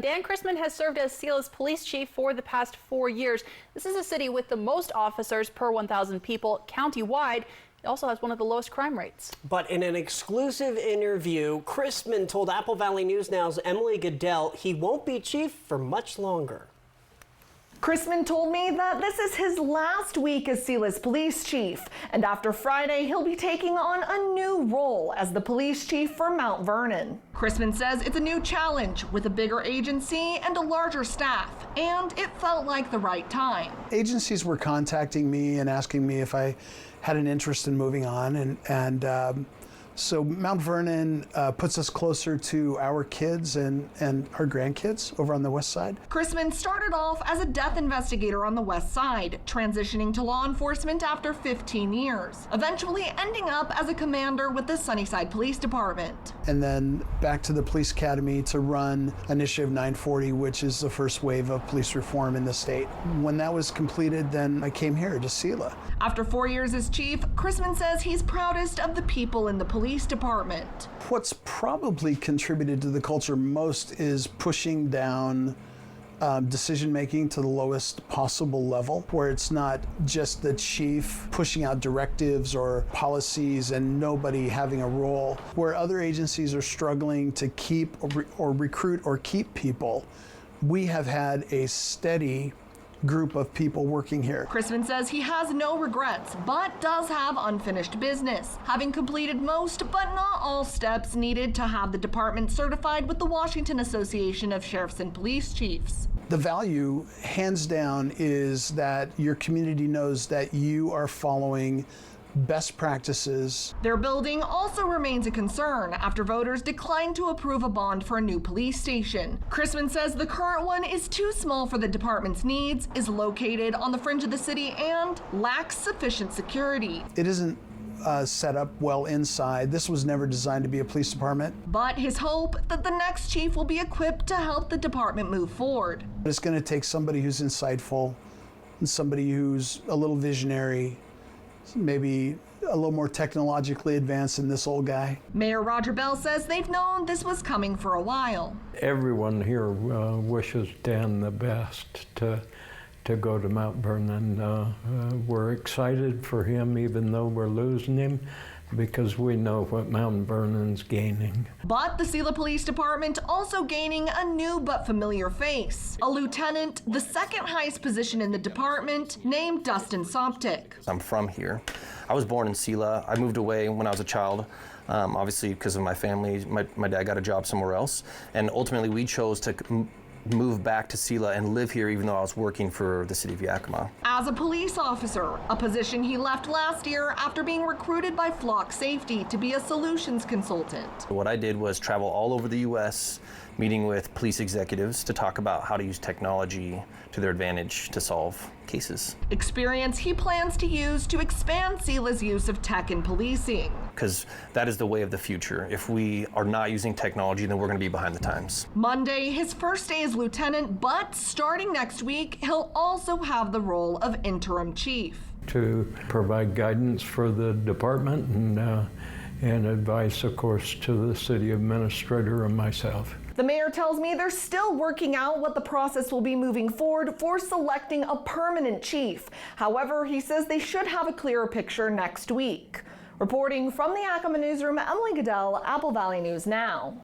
Dan Chrisman has served as Selah's police chief for the past 4 years. This is a city with the most officers per 1,000 people countywide. It also has one of the lowest crime rates. But in an exclusive interview, Chrisman told Apple Valley News Now's Emily Goodell he won't be chief for much longer. Chrisman told me that this is his last week as Selah's police chief, and after Friday, he'll be taking on a new role as the police chief for Mount Vernon. Chrisman says it's a new challenge with a bigger agency and a larger staff, and it felt like the right time. Agencies were contacting me and asking me if I had an interest in moving on, so Mount Vernon puts us closer to our kids and our grandkids over on the west side. Chrisman started off as a death investigator on the west side, transitioning to law enforcement after 15 years, eventually ending up as a commander with the Sunnyside Police Department. And then back to the police academy to run Initiative 940, which is the first wave of police reform in the state. When that was completed, then I came here to Selah. After 4 years as chief, Chrisman says he's proudest of the people in the police department. What's probably contributed to the culture most is pushing down decision making to the lowest possible level, where it's not just the chief pushing out directives or policies and nobody having a role. Where other agencies are struggling to keep or recruit or keep people, we have had a steady group of people working here. Chrisman says he has no regrets, but does have unfinished business, having completed most but not all steps needed to have the department certified with the Washington Association of Sheriffs and Police Chiefs. The value, hands down, is that your community knows that you are following best practices. Their building also remains a concern after voters declined to approve a bond for a new police station. Chrisman says the current one is too small for the department's needs, is located on the fringe of the city, and lacks sufficient security. It isn't set up well inside. This was never designed to be a police department. But his hope that the next chief will be equipped to help the department move forward. It's going to take somebody who's insightful and somebody who's a little visionary, maybe a little more technologically advanced than this old guy. Mayor Roger Bell says they've known this was coming for a while. Everyone here wishes Dan the best to go to Mount Vernon. We're excited for him, even though we're losing him, because we know what Mount Vernon's gaining. But the Selah Police Department also gaining a new but familiar face. A lieutenant, the second highest position in the department, named Dustin Soptic. I'm from here. I was born in Selah. I moved away when I was a child, obviously because of my family. My dad got a job somewhere else, and ultimately we chose to move back to Selah and live here even though I was working for the city of Yakima. As a police officer, a position he left last year after being recruited by Flock Safety to be a solutions consultant. What I did was travel all over the U.S., meeting with police executives to talk about how to use technology to their advantage to solve cases. Experience he plans to use to expand Selah's use of tech in policing. Because that is the way of the future. If we are not using technology, then we're going to be behind the times. Monday, his first day as lieutenant, but starting next week, he'll also have the role of interim chief. To provide guidance for the department and advice, of course, to the city administrator and myself. The mayor tells me they're still working out what the process will be moving forward for selecting a permanent chief. However, he says they should have a clearer picture next week. Reporting from the Yakima newsroom, Emily Goodell, Apple Valley News Now.